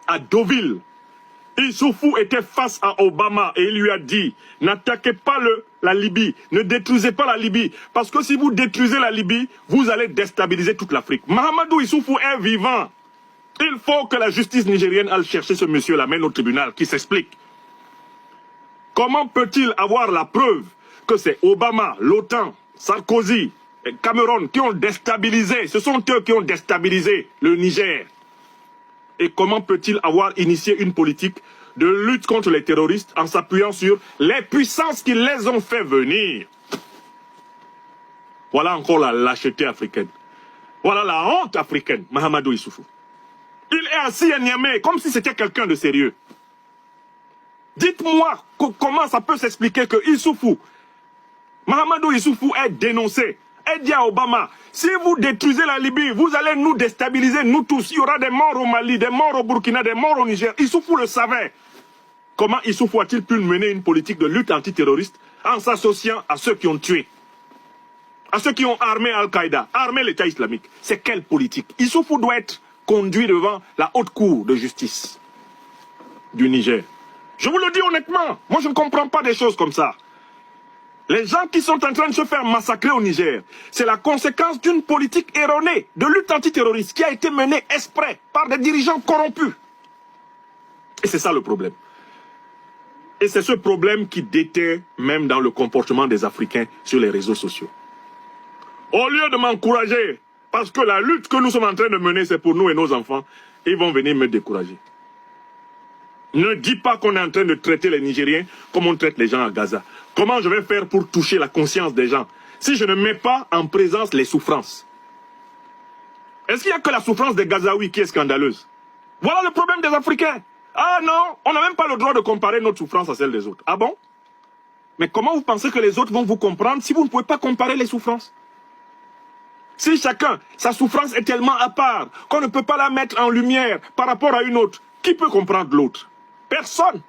à Deauville, Issoufou était face à Obama et il lui a dit, n'attaquez pas la Libye, ne détruisez pas la Libye, parce que si vous détruisez la Libye, vous allez déstabiliser toute l'Afrique. Mahamadou Issoufou est vivant. Il faut que la justice nigérienne aille chercher ce monsieur, l'amène au tribunal, qui s'explique. Comment peut-il avoir la preuve que c'est Obama, l'OTAN, Sarkozy, et Cameron qui ont déstabilisé, ce sont eux qui ont déstabilisé le Niger? Et comment peut-il avoir initié une politique de lutte contre les terroristes en s'appuyant sur les puissances qui les ont fait venir? Voilà encore la lâcheté africaine. Voilà la honte africaine, Mahamadou Issoufou. Il est assis à Niamey comme si c'était quelqu'un de sérieux. Dites-moi comment ça peut s'expliquer que Issoufou, Mahamadou Issoufou est dénoncé, est dit à Obama, si vous détruisez la Libye, vous allez nous déstabiliser, nous tous. Il y aura des morts au Mali, des morts au Burkina, des morts au Niger. Issoufou le savait. Comment Issoufou a-t-il pu mener une politique de lutte antiterroriste en s'associant à ceux qui ont tué, à ceux qui ont armé Al-Qaïda, armé l'État islamique? C'est quelle politique? Issoufou doit être conduit devant la haute cour de justice du Niger. Je vous le dis honnêtement, moi je ne comprends pas des choses comme ça. Les gens qui sont en train de se faire massacrer au Niger, c'est la conséquence d'une politique erronée de lutte antiterroriste qui a été menée exprès par des dirigeants corrompus. Et c'est ça le problème. Et c'est ce problème qui déterre même dans le comportement des Africains sur les réseaux sociaux. Au lieu de m'encourager, parce que la lutte que nous sommes en train de mener, c'est pour nous et nos enfants, ils vont venir me décourager. Ne dis pas qu'on est en train de traiter les Nigériens comme on traite les gens à Gaza. Comment je vais faire pour toucher la conscience des gens si je ne mets pas en présence les souffrances? Est-ce qu'il n'y a que la souffrance des Gazaouis qui est scandaleuse? Voilà le problème des Africains. Ah non, on n'a même pas le droit de comparer notre souffrance à celle des autres. Ah bon? Mais comment vous pensez que les autres vont vous comprendre si vous ne pouvez pas comparer les souffrances? Si chacun, sa souffrance est tellement à part qu'on ne peut pas la mettre en lumière par rapport à une autre, qui peut comprendre l'autre? Personne.